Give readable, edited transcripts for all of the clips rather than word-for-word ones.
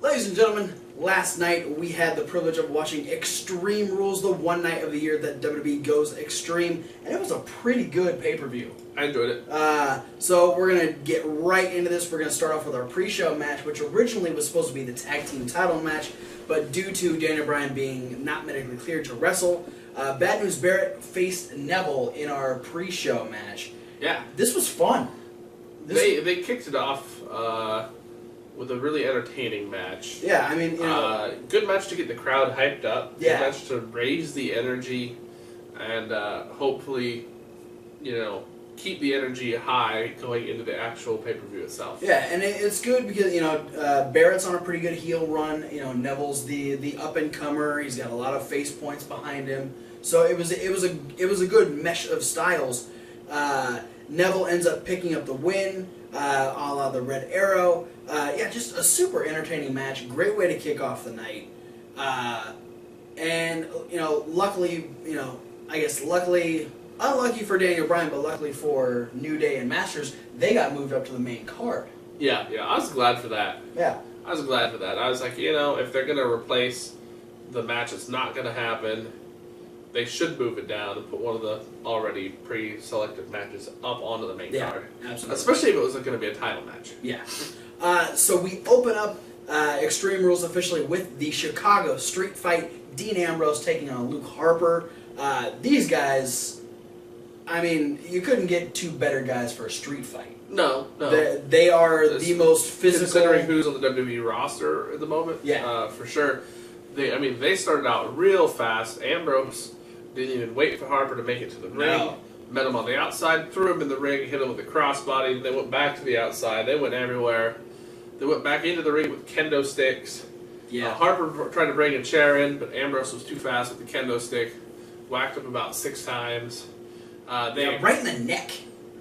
Ladies and gentlemen, last night we had the privilege of watching Extreme Rules, the one night of the year that WWE goes extreme, and it was a pretty good pay-per-view. I enjoyed it. So we're going to get right into this. We're going to start off with our pre-show match, which originally was supposed to be the tag team title match, but due to Daniel Bryan being not medically cleared to wrestle, Bad News Barrett faced Neville in our pre-show match. Yeah. This was fun. They kicked it off with a really entertaining match. Yeah, I mean, you know, good match to get the crowd hyped up. Yeah. Good match to raise the energy and hopefully, keep the energy high going into the actual pay-per-view itself. Yeah, and it's good because, Barrett's on a pretty good heel run. Neville's the up-and-comer. He's got a lot of face points behind him. So it was a good mesh of styles. Neville ends up picking up the win, a la the Red Arrow. Just a super entertaining match. Great way to kick off the night. Luckily, unlucky for Daniel Bryan, but luckily for New Day and Masters, they got moved up to the main card. Yeah, I was glad for that. Yeah. I was glad for that. I was like, if they're going to replace the match that's not going to happen, they should move it down and put one of the already pre-selected matches up onto the main card. Absolutely. Especially if it was going to be a title match. Yeah. So we open up Extreme Rules officially with the Chicago Street Fight. Dean Ambrose taking on Luke Harper. These guys, I mean, you couldn't get two better guys for a street fight. No. They are the most physical. Considering who's on the WWE roster at the moment, for sure. They started out real fast. Ambrose didn't even wait for Harper to make it to the ring. Met him on the outside, threw him in the ring, hit him with a crossbody. They went back to the outside. They went everywhere. They went back into the ring with kendo sticks. Yeah. Harper tried to bring a chair in, but Ambrose was too fast with the kendo stick. Whacked him about 6 times. Right in the neck.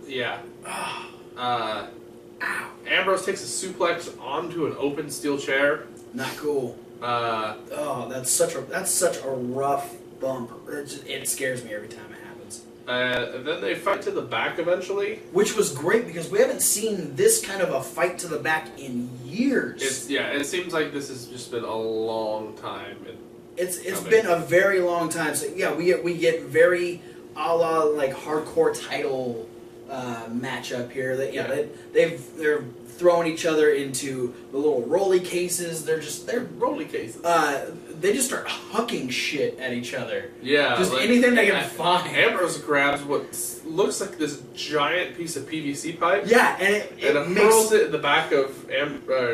Yeah. Ow. Ambrose takes a suplex onto an open steel chair. Not cool. That's such a rough bump. It scares me every time it happens. And then they fight to the back eventually. Which was great because we haven't seen this kind of a fight to the back in years. It seems like this has just been a long time. It's been a very long time. So yeah, we get very a la like hardcore title matchup here. They're throwing each other into the little rolly cases. They're rolly cases. They just start hucking shit at each other. Yeah, just anything they can find. Ambrose grabs what looks like this giant piece of PVC pipe. Yeah, and it hurls it in the back of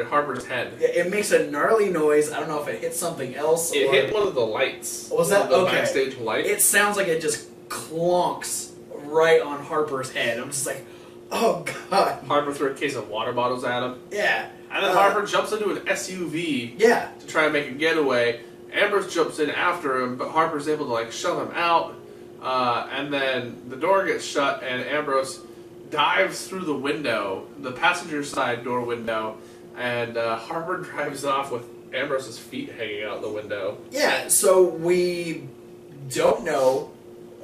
Harper's head. It makes a gnarly noise. I don't know if it hit something else. It hit one of the lights. Was that the okay? Backstage light. It sounds like it just clonks right on Harper's head. I'm just like, oh god. Harper threw a case of water bottles at him. Yeah. And then Harper jumps into an SUV. Yeah. To try and make a getaway. Ambrose jumps in after him, but Harper's able to shove him out. And then the door gets shut, and Ambrose dives through the window, the passenger side door window, and Harper drives off with Ambrose's feet hanging out the window. Yeah. So we don't know.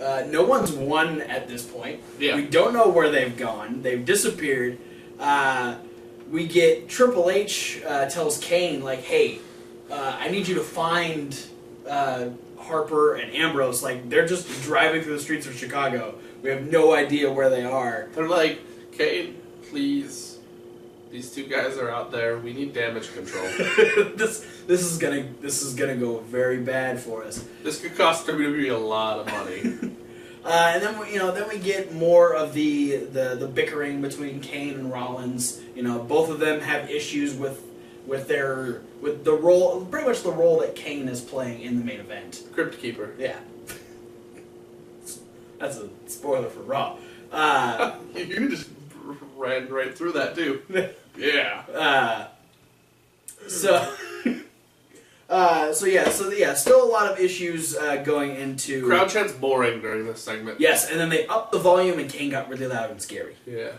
No one's won at this point. Yeah. We don't know where they've gone. They've disappeared. We get Triple H tells Kane, hey, I need you to find Harper and Ambrose. They're just driving through the streets of Chicago. We have no idea where they are. They're like, Kane, please. These two guys are out there. We need damage control. This is gonna go very bad for us. This could cost WWE a lot of money. And then we get more of the bickering between Kane and Rollins. Both of them have issues with the role, pretty much the role that Kane is playing in the main event. Crypt Keeper. Yeah. That's a spoiler for Raw. You just ran right through that too. Yeah. So still a lot of issues going into... Crowd chant's boring during this segment. Yes, and then they upped the volume and Kane got really loud and scary. Yeah.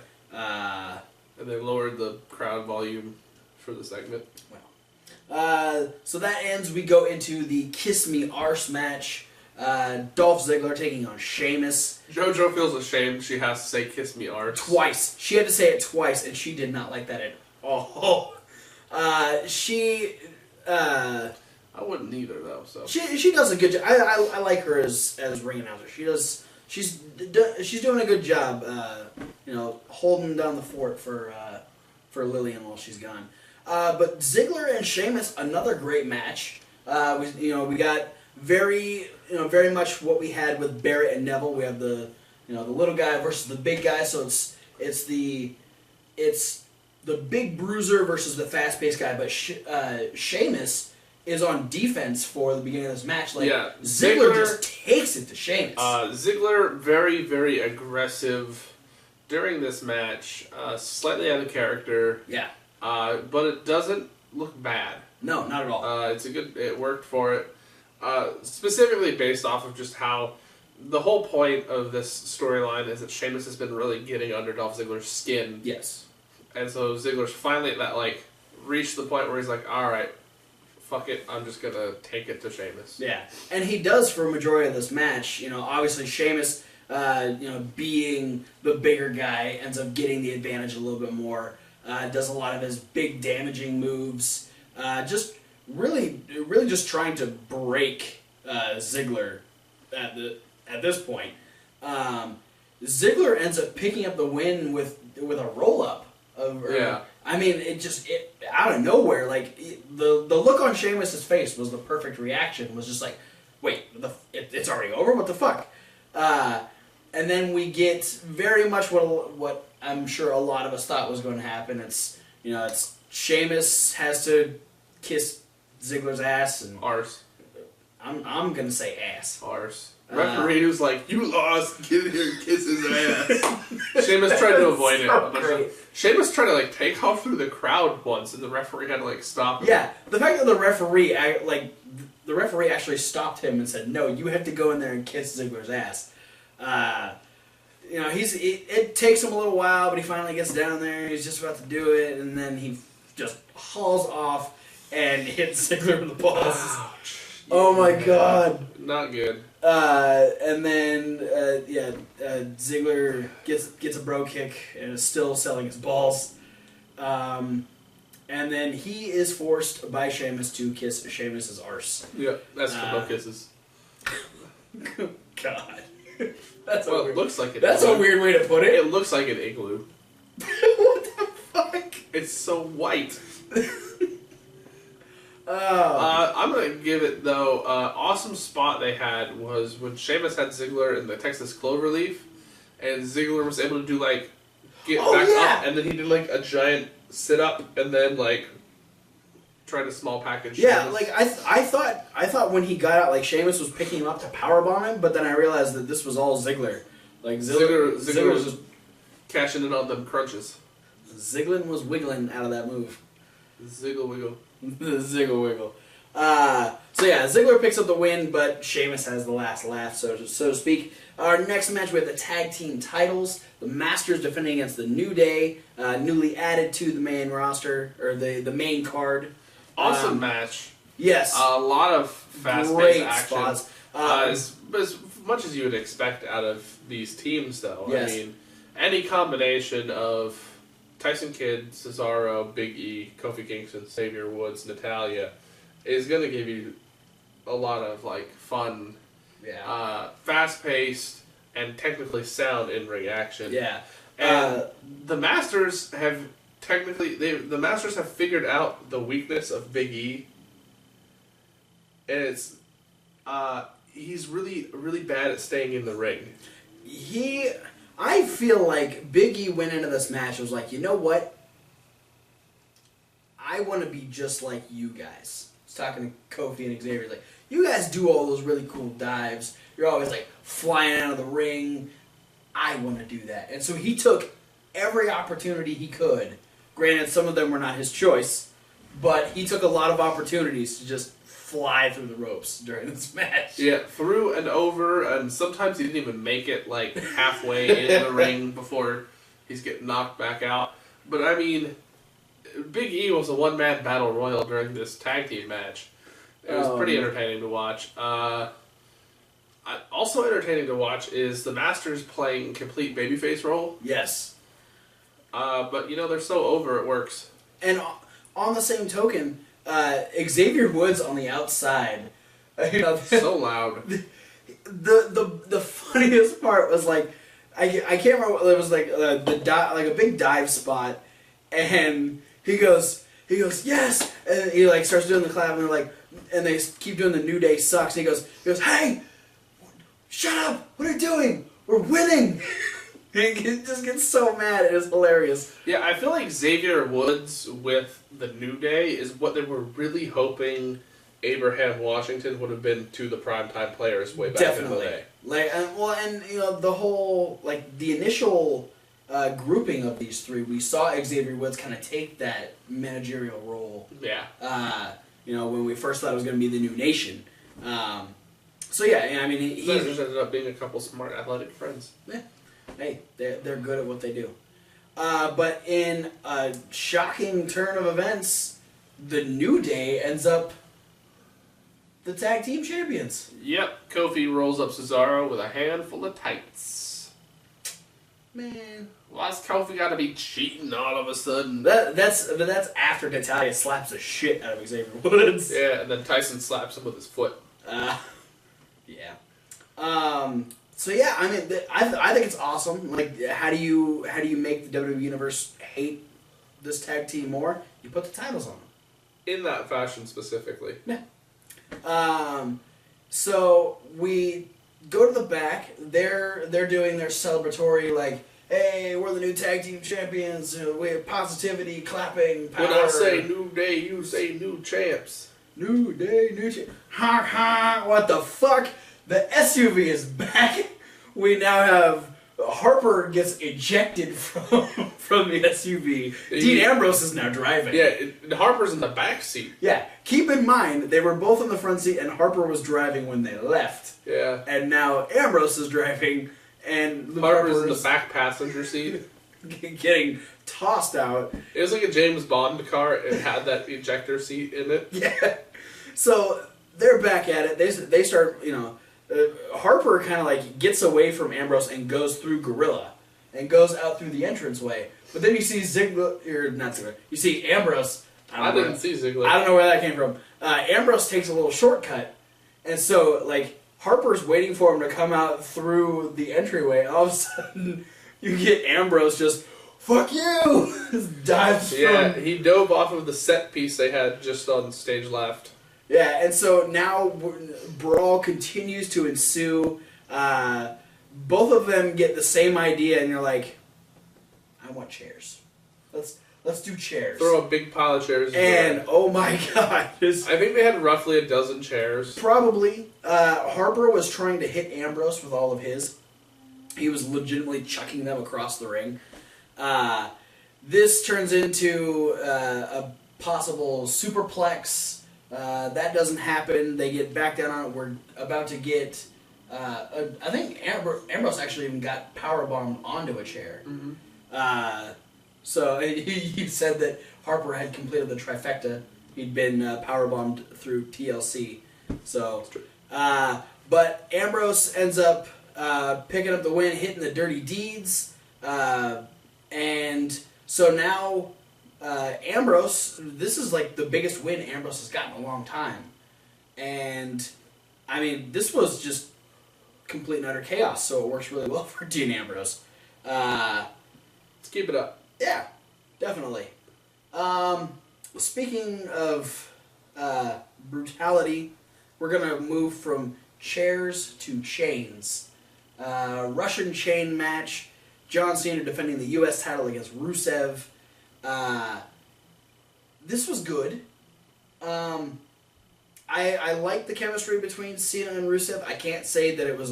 And they lowered the crowd volume for the segment. So that ends. We go into the Kiss Me Arse match. Dolph Ziggler taking on Sheamus. JoJo feels ashamed she has to say "kiss me arse" twice. She had to say it twice, and she did not like that at all. She. I wouldn't either though. So she does a good job. I like her as ring announcer. She's doing a good job. Holding down the fort for Lillian while she's gone. But Ziggler and Sheamus, another great match. We got very much what we had with Barrett and Neville. We have the little guy versus the big guy. So it's the big bruiser versus the fast-paced guy. But Sheamus is on defense for the beginning of this match. Ziggler just takes it to Sheamus. Ziggler very, very aggressive during this match. Slightly out of character. Yeah. But it doesn't look bad. No, not at all. It worked for it. Specifically based off of just how the whole point of this storyline is that Sheamus has been really getting under Dolph Ziggler's skin. Yes. And so Ziggler's finally at that, reached the point where he's like, alright, fuck it, I'm just gonna take it to Sheamus. Yeah. And he does for a majority of this match. Obviously Sheamus, being the bigger guy, ends up getting the advantage a little bit more. Does a lot of his big damaging moves. Just really just trying to break Ziggler at this point. Ziggler ends up picking up the win with a roll up. I mean, it out of nowhere. The look on Sheamus' face was the perfect reaction. Was just like, wait, it's already over. What the fuck? And then we get very much what I'm sure a lot of us thought was going to happen. It's Sheamus has to kiss Ziggler's ass and arse. I'm gonna say ass. Arse. Referee was like, "You lost. Get in here and kiss his ass." Sheamus tried to avoid it. Sheamus tried to take off through the crowd once, and the referee had to stop him. Yeah, the fact that the referee actually stopped him and said, "No, you have to go in there and kiss Ziggler's ass." It takes him a little while, but he finally gets down there. He's just about to do it, and then he just hauls off and hits Ziggler in the balls. Ouch. Oh my god! Not good. And then Ziggler gets a bro kick and is still selling his balls. And then he is forced by Sheamus to kiss Sheamus' arse. Yeah, that's no kisses. God. It looks like it. That's a weird way to put it. It looks like an igloo. What the fuck? It's so white. I'm going to give it, though, awesome spot they had was when Sheamus had Ziggler in the Texas Cloverleaf, and Ziggler was able to do, get back up, and then he did, a giant sit-up, and then, tried to small package Sheamus. Yeah, I thought when he got out, Sheamus was picking him up to powerbomb him, but then I realized that this was all Ziggler. Ziggler was just cashing in on them crunches. Ziggler was wiggling out of that move. Ziggle wiggle. Ziggle wiggle. Ziggler picks up the win, but Sheamus has the last laugh, so to speak. Our next match, we have the tag team titles. The Masters defending against the New Day, newly added to the main roster, or the main card. Awesome match. Yes. A lot of fast-paced action. Spots. As much as you would expect out of these teams, though. Yes. I mean, any combination of Tyson Kidd, Cesaro, Big E, Kofi Kingston, Xavier Woods, Natalya is going to give you a lot of fun, fast-paced, and technically sound in-ring action. Yeah. And the Masters have figured out the weakness of Big E, and it's he's really, really bad at staying in the ring. I feel like Big E went into this match and was like, you know what? I want to be just like you guys. He's talking to Kofi and Xavier. He's like, you guys do all those really cool dives. You're always flying out of the ring. I want to do that. And so he took every opportunity he could. Granted, some of them were not his choice, but he took a lot of opportunities to just fly through the ropes during this match. Yeah, through and over, and sometimes he didn't even make it halfway in the ring before he's getting knocked back out. But I mean, Big E was a one-man battle royal during this tag team match. It was pretty entertaining to watch. Also entertaining to watch is the Masters playing complete babyface role. Yes. But they're so over, it works. And on the same token, Xavier Woods on the outside, so loud. The funniest part was like, I can't remember. It was like like a big dive spot, and he goes yes, and he like starts doing the clap, and they're like, and they keep doing the New Day sucks. And he goes, hey, shut up! What are you doing? We're winning. He just gets so mad. It was hilarious. Yeah, I feel like Xavier Woods with the New Day is what they were really hoping Abraham Washington would have been to the primetime players way back in the day. Like, and the whole the initial grouping of these three, we saw Xavier Woods kind of take that managerial role. Yeah. When we first thought it was going to be the new nation. So yeah, I mean, he just ended up being a couple smart athletic friends. Yeah. Hey, they're good at what they do. But in a shocking turn of events, the New Day ends up the tag team champions. Yep, Kofi rolls up Cesaro with a handful of tights. Man, why's Kofi got to be cheating all of a sudden? That's after Natalya slaps the shit out of Xavier Woods. Yeah, and then Tyson slaps him with his foot. Yeah. So yeah, I mean, I think it's awesome. Like, how do you make the WWE Universe hate this tag team more? You put the titles on them. In that fashion specifically. Yeah. So we go to the back. They're doing their celebratory, like, hey, we're the new tag team champions. We have positivity, clapping, power. When I say New Day, you say new champs. New Day, new champs. Ha ha! What the fuck? The SUV is back. We now have Harper gets ejected from the SUV. Dean Ambrose is now driving. Yeah, Harper's in the back seat. Yeah, keep in mind they were both in the front seat, and Harper was driving when they left. Yeah, and now Ambrose is driving, and Harper's in the back passenger seat, getting tossed out. It was like a James Bond car. It had that ejector seat in it. Yeah, so they're back at it. They start, Harper kind of gets away from Ambrose and goes through Gorilla and goes out through the entranceway. But then you see you see Ambrose. I didn't see Ziggler. I don't know where that came from. Ambrose takes a little shortcut, and so Harper's waiting for him to come out through the entryway. All of a sudden, you get Ambrose just fuck you, just dives. Yeah, he dove off of the set piece they had just on stage left. Yeah, and so now brawl continues to ensue. Both of them get the same idea, and you're like, I want chairs. Let's do chairs. Throw a big pile of chairs. And oh my god, I think they had roughly a dozen chairs. Probably. Harper was trying to hit Ambrose with all of his. He was legitimately chucking them across the ring. This turns into a possible superplex. That doesn't happen. They get back down on it. We're about to get... I think Ambrose actually even got powerbombed onto a chair. Mm-hmm. So he said that Harper had completed the trifecta. He'd been powerbombed through TLC. So, but Ambrose ends up picking up the win, hitting the Dirty Deeds. And so now... Ambrose, this is the biggest win Ambrose has gotten in a long time. And, I mean, this was just complete and utter chaos, so it works really well for Dean Ambrose. Let's keep it up. Yeah, definitely. Speaking of brutality, we're going to move from chairs to chains. Russian chain match, John Cena defending the U.S. title against Rusev. This was good. I like the chemistry between Cena and Rusev. I can't say that it was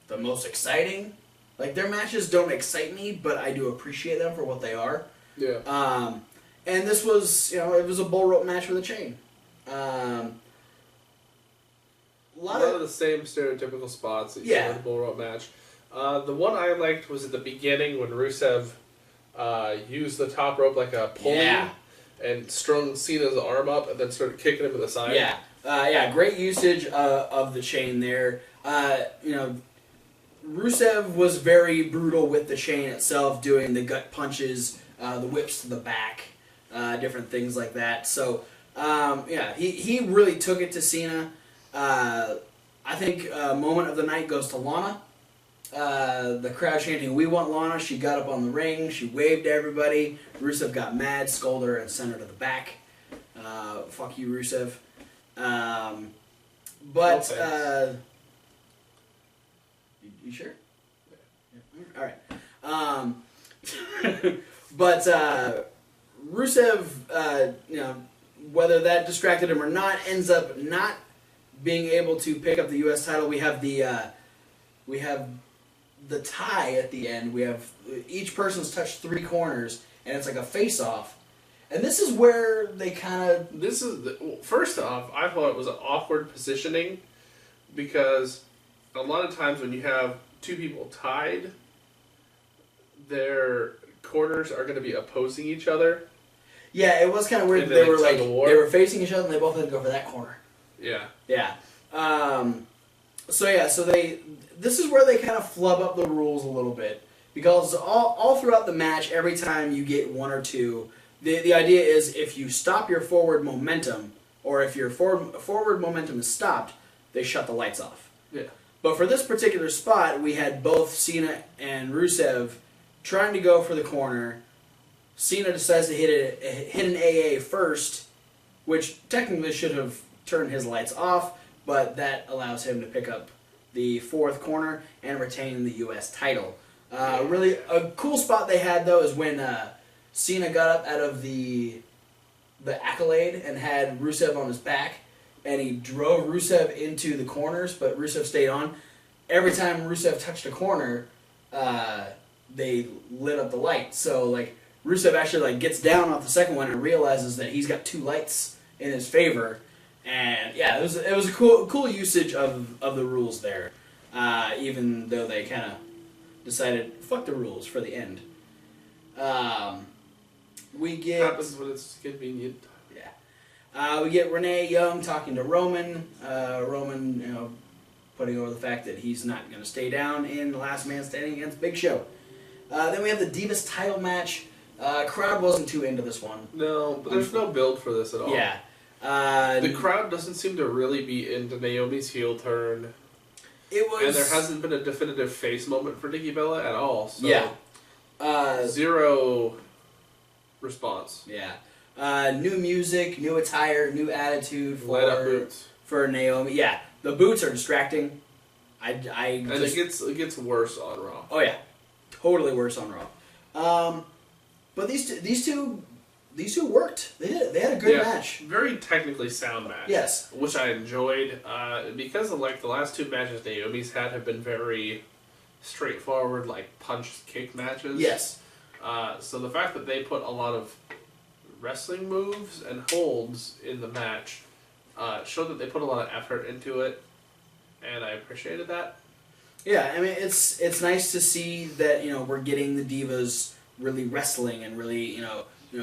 the most exciting. Their matches don't excite me, but I do appreciate them for what they are. Yeah. And this was, it was a bull rope match with a chain. A lot of the same stereotypical spots that you saw in the bull rope match. The one I liked was at the beginning when Rusev used the top rope like a pulley and strung Cena's arm up and then started kicking him in the side. Yeah. Great usage of the chain there. Rusev was very brutal with the chain itself, doing the gut punches, the whips to the back. different things like that. So, yeah, he really took it to Cena. I think moment of the night goes to Lana. The crowd chanting, "We want Lana." She got up on the ring. She waved to everybody. Rusev got mad, scolded her, and sent her to the back. Fuck you, Rusev. But you sure? Yeah. All right. But Rusev, whether that distracted him or not, ends up not being able to pick up the U.S. title. We have the tie at the end. We have each person's touched 3 corners, and it's like a face-off. And this is where they kind of... First off, I thought it was an awkward positioning because a lot of times when you have 2 people tied, their corners are going to be opposing each other. Yeah, it was kind of weird. They were facing each other, and they both had to go for that corner. Yeah. Yeah. This is where they kind of flub up the rules a little bit, because all throughout the match, every time you get 1 or 2, the idea is if you stop your forward momentum, or if your forward momentum is stopped, they shut the lights off. Yeah. But for this particular spot, we had both Cena and Rusev trying to go for the corner. Cena decides to hit an AA first, which technically should have turned his lights off, but that allows him to pick up the 4th corner and retain the U.S. title. Really, a cool spot they had, though, is when Cena got up out of the accolade and had Rusev on his back, and he drove Rusev into the corners, but Rusev stayed on. Every time Rusev touched a corner, they lit up the light. So, Rusev actually, gets down off the second one and realizes that he's got 2 lights in his favor. And yeah, it was a cool usage of the rules there, even though they kind of decided fuck the rules for the end. We get happens when it's convenient. Yeah, we get Renee Young talking to Roman. Roman, putting over the fact that he's not going to stay down in the Last Man Standing against Big Show. Then we have the Divas title match. Crowd wasn't too into this one. No, but there's no build for this at all. Yeah. The crowd doesn't seem to really be into Naomi's heel turn. And there hasn't been a definitive face moment for Nikki Bella at all. So yeah. 0 response. Yeah. New music, new attire, new attitude for Naomi. Yeah. The boots are distracting. It gets worse on Raw. Oh yeah. Totally worse on Raw. But these two worked. They had a good match. Very technically sound match. Yes. Which I enjoyed. Because of the last 2 matches Naomi's had have been very straightforward, punch kick matches. Yes. So the fact that they put a lot of wrestling moves and holds in the match showed that they put a lot of effort into it, and I appreciated that. Yeah, I mean it's nice to see that we're getting the Divas really wrestling and really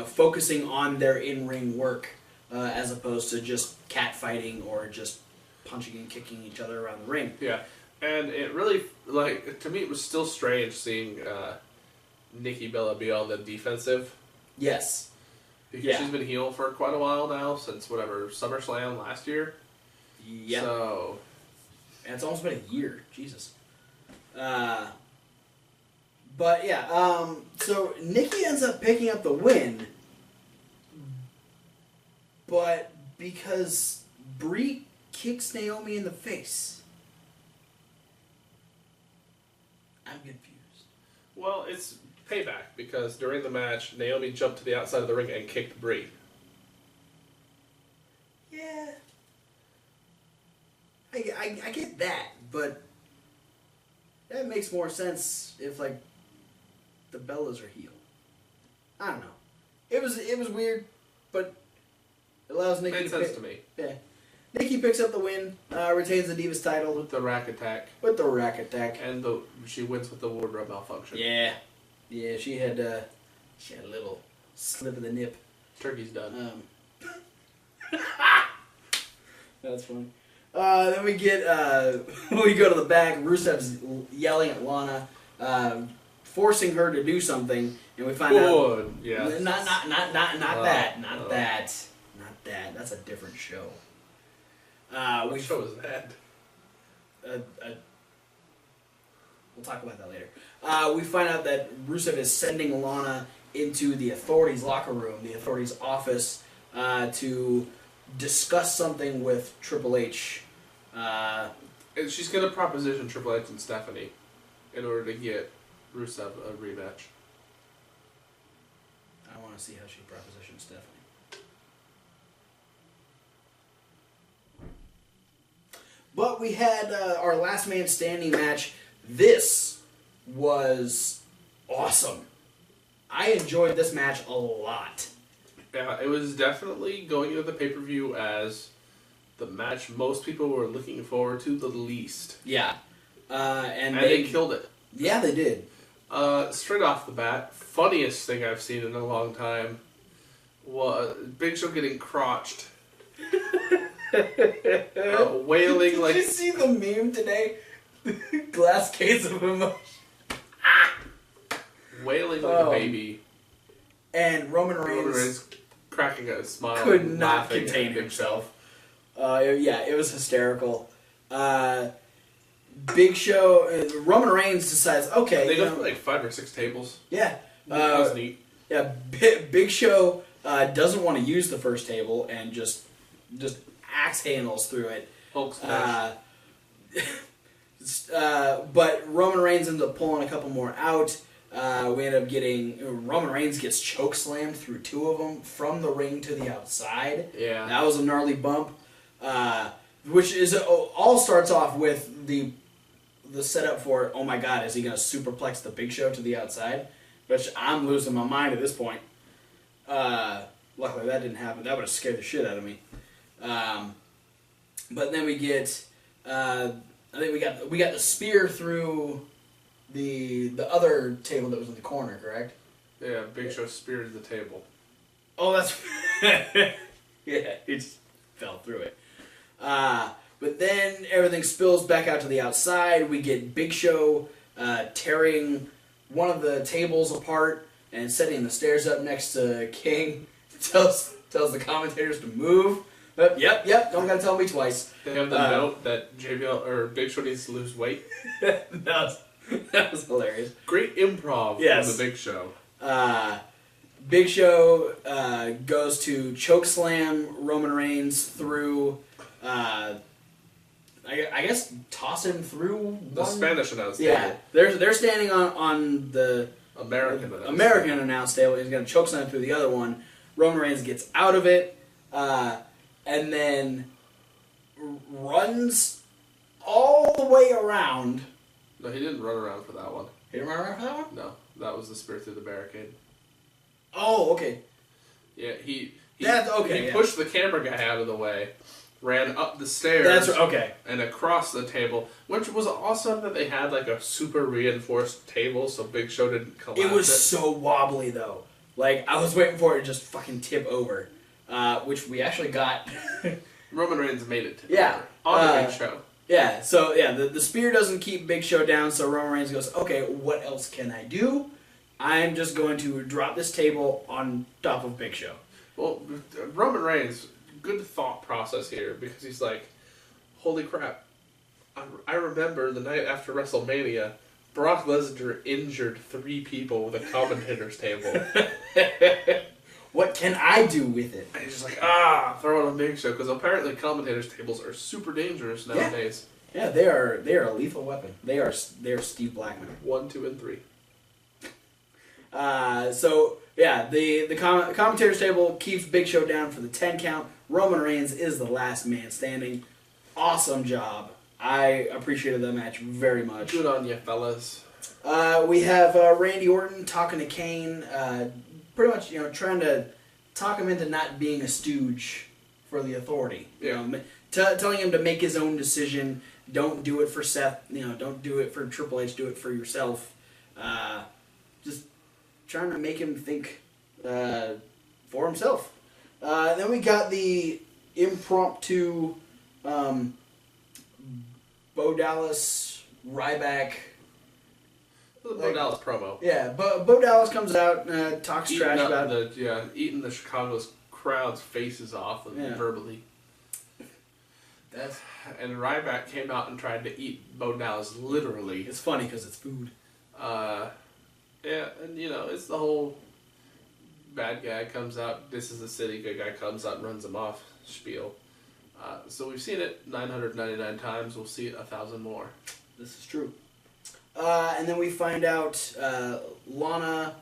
focusing on their in-ring work as opposed to just catfighting or just punching and kicking each other around the ring. Yeah, and it really, to me, it was still strange seeing Nikki Bella be on the defensive. Yes. Because she's been heel for quite a while now, since SummerSlam last year. Yeah. So. And it's almost been a year. Jesus. But yeah, so Nikki ends up picking up the win, but because Brie kicks Naomi in the face, I'm confused. Well, it's payback, because during the match, Naomi jumped to the outside of the ring and kicked Brie. Yeah. I get that, but that makes more sense if, the Bellas are heel. I don't know. It was weird, but it allows Nikki made sense to me. Yeah. Nikki picks up the win, retains the Divas title. With the rack attack. And she wins with the wardrobe malfunction. Yeah. Yeah, she had a little slip of the nip. Turkey's done. That's funny. Then we get, we go to the back, Rusev's yelling at Lana, forcing her to do something, and we find out. Yeah. Not that. Not that. That's a different show. What show is that? We'll talk about that later. We find out that Rusev is sending Lana into the Authority's locker room, the Authority's office, to discuss something with Triple H. And she's going to proposition Triple H and Stephanie in order to get Rusev a rematch. I want to see how she propositions Stephanie. But we had our last man standing match. This was awesome. I enjoyed this match a lot. Yeah, it was definitely going into the pay-per-view as the match most people were looking forward to the least. Yeah. And they killed it. Yeah, they did. Straight off the bat, funniest thing I've seen in a long time was Big Show getting crotched. Wailing like... Did you see the meme today? Glass case of emotion. Wailing like a baby. And Roman Reigns cracking a smile. Could not contain himself. Yeah, it was hysterical. Big Show, Roman Reigns decides, okay. They go through like 5 or 6 tables. Yeah. That was neat. Yeah, Big Show doesn't want to use the first table and just axe handles through it. Hulk smash. But Roman Reigns ends up pulling a couple more out. We end up getting... Roman Reigns gets chokeslammed through 2 of them from the ring to the outside. Yeah. That was a gnarly bump. Which is all starts off with the setup for, oh my god, is he going to superplex the Big Show to the outside? Which I'm losing my mind at this point. Luckily that didn't happen. That would have scared the shit out of me. But then we get... I think we got the spear through the other table that was in the corner, correct? Yeah, Big Show speared the table. Oh, that's... yeah, he just fell through it. But then everything spills back out to the outside. We get Big Show tearing one of the tables apart and setting the stairs up next to King. Tells the commentators to move. Yep, don't gotta tell me twice. They have the note that JBL or Big Show needs to lose weight. that was hilarious. Great improv from the Big Show. Big Show goes to chokeslam Roman Reigns through, I guess, toss him through the Spanish announce table. Yeah, they're standing on the American announce table. He's going to chokeslam through the other one. Roman Reigns gets out of it, and then runs all the way around. No, he didn't run around for that one. He didn't run around for that one? No, that was the spear through the barricade. Oh, okay. Yeah, he okay. Pushed the camera guy out of the way, ran up the stairs. That's okay. And across the table, which was awesome that they had like a super reinforced table, so Big Show didn't collapse. It was so wobbly though. Like I was waiting for it to just fucking tip over, which we actually got. Roman Reigns made it. On the Big Show. Yeah. So yeah, the spear doesn't keep Big Show down. So Roman Reigns goes, okay, what else can I do? I'm just going to drop this table on top of Big Show. Well, Roman Reigns, good thought process here, because he's like, holy crap, I remember the night after WrestleMania, Brock Lesnar injured 3 people with a commentator's table. What can I do with it? And he's just like, throw it on Big Show, because apparently commentators' tables are super dangerous nowadays. Yeah, they are a lethal weapon. They are Steve Blackman. 1, 2, and 3. So yeah, the commentators table keeps Big Show down for the 10 count. Roman Reigns is the last man standing. Awesome job. I appreciated that match very much. Good on you, fellas. We have Randy Orton talking to Kane, pretty much trying to talk him into not being a stooge for the Authority. Telling him to make his own decision. Don't do it for Seth. Don't do it for Triple H. Do it for yourself. Just trying to make him think for himself. Then we got the impromptu Bo Dallas Ryback Bo Dallas promo. Yeah, Bo Dallas comes out, talks trash about it. Eating the Chicago's crowd's faces off verbally. And Ryback came out and tried to eat Bo Dallas literally. It's funny because it's food. And it's the whole bad guy comes out, this is the city, good guy comes out and runs him off spiel. So we've seen it 999 times, we'll see it 1,000 more. This is true. And then we find out Lana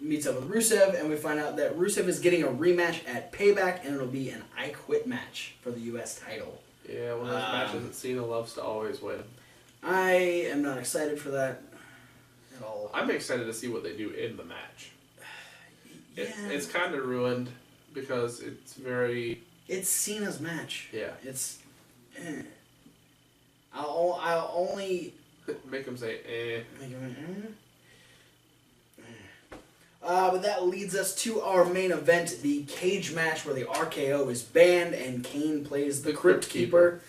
meets up with Rusev, and we find out that Rusev is getting a rematch at Payback, and it'll be an I Quit match for the U.S. title. Yeah, one of those matches that Cena loves to always win. I am not excited for that at all. I'm excited to see what they do in the match. Yeah. It's kind of ruined because it's very... It's Cena's match. Yeah. It's... I'll only... Make him say, eh. Make him, but that leads us to our main event, the cage match where the RKO is banned and Kane plays the Crypt Keeper.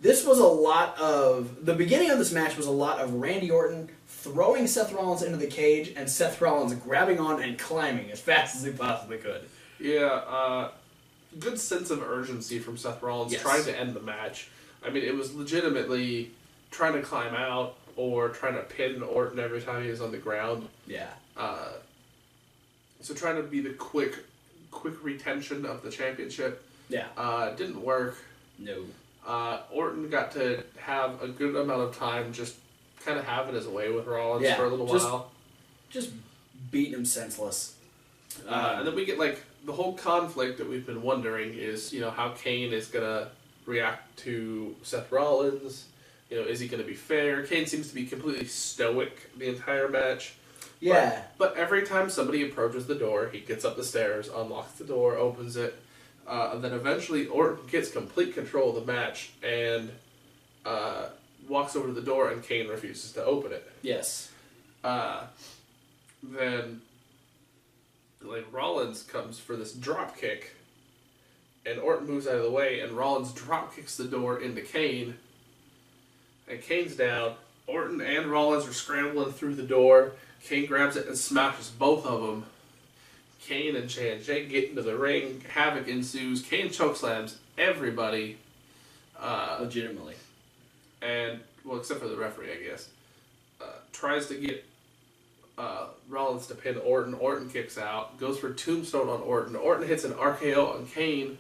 This was a lot of... The beginning of this match was a lot of Randy Orton throwing Seth Rollins into the cage and Seth Rollins grabbing on and climbing as fast as he possibly could. Yeah, good sense of urgency from Seth Rollins trying to end the match. I mean, it was legitimately trying to climb out or trying to pin Orton every time he was on the ground. Yeah. So trying to be the quick retention of the championship. Yeah. Didn't work. No. Orton got to have a good amount of time just kind of having his way with Rollins for a little while. Just beating him senseless. And then we get, like, the whole conflict that we've been wondering is, how Kane is going to react to Seth Rollins. Is he going to be fair? Kane seems to be completely stoic the entire match. Yeah. But every time somebody approaches the door, he gets up the stairs, unlocks the door, opens it, and then eventually Orton gets complete control of the match and walks over to the door, and Kane refuses to open it. Yes. Then, Rollins comes for this drop kick, and Orton moves out of the way, and Rollins drop kicks the door into Kane, and Kane's down. Orton and Rollins are scrambling through the door. Kane grabs it and smashes both of them. Kane and J&J get into the ring. Havoc ensues. Kane chokeslams everybody. Legitimately. And, except for the referee, I guess. Tries to get Rollins to pin Orton. Orton kicks out. Goes for tombstone on Orton. Orton hits an RKO on Kane.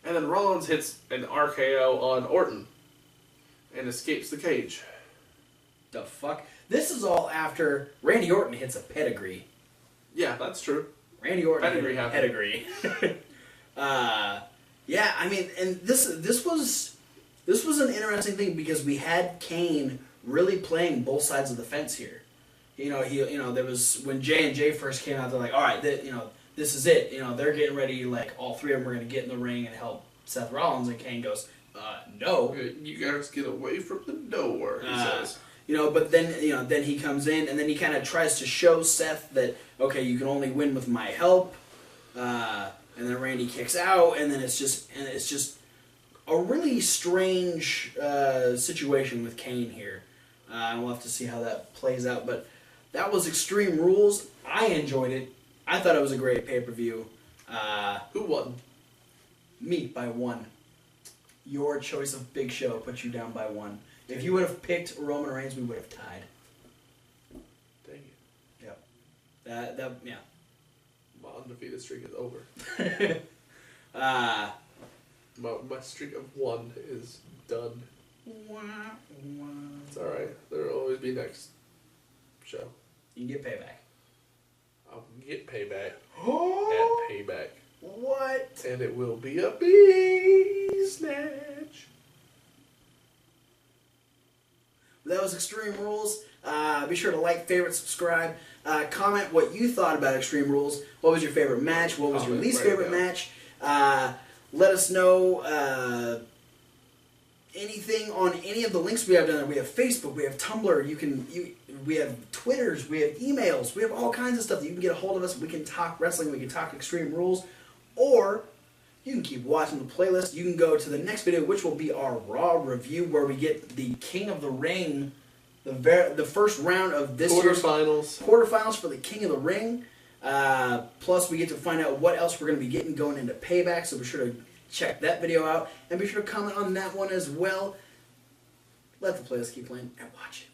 And then Rollins hits an RKO on Orton. And escapes the cage. The fuck? This is all after Randy Orton hits a pedigree. Yeah, that's true. Randy Orton pedigree hit a pedigree. Yeah, I mean, and this was an interesting thing because we had Kane really playing both sides of the fence here. There was when J&J first came out, they're like, all right, this is it. They're getting ready. Like all three of them are going to get in the ring and help Seth Rollins, and Kane goes, no. You guys get away from the door, he says. But then he comes in, and then he kind of tries to show Seth that, okay, you can only win with my help. And then Randy kicks out, and then it's just a really strange situation with Kane here. We'll have to see how that plays out. But that was Extreme Rules. I enjoyed it. I thought it was a great pay-per-view. Who won? Me, by 1. Your choice of Big Show put you down by 1. If you would have picked Roman Reigns, we would have tied. Dang it. Yep. Yeah. My undefeated streak is over. My streak of 1 is done. It's alright. There'll always be next show. You can get payback. I'll get payback at Payback. What? And it will be a big snatch. That was Extreme Rules. Be sure to like, favorite, subscribe. Comment what you thought about Extreme Rules. What was your favorite match? What was your least favorite match? Let us know anything on any of the links we have down there. We have Facebook, we have Tumblr, we have Twitters, we have emails, we have all kinds of stuff that you can get a hold of us. We can talk wrestling, we can talk Extreme Rules, or you can keep watching the playlist. You can go to the next video, which will be our Raw review, where we get the King of the Ring the first round of this year's quarterfinals for the King of the Ring. Plus, we get to find out what else we're going to be getting going into Payback, so be sure to check that video out, and be sure to comment on that one as well. Let the playlist keep playing, and watch it.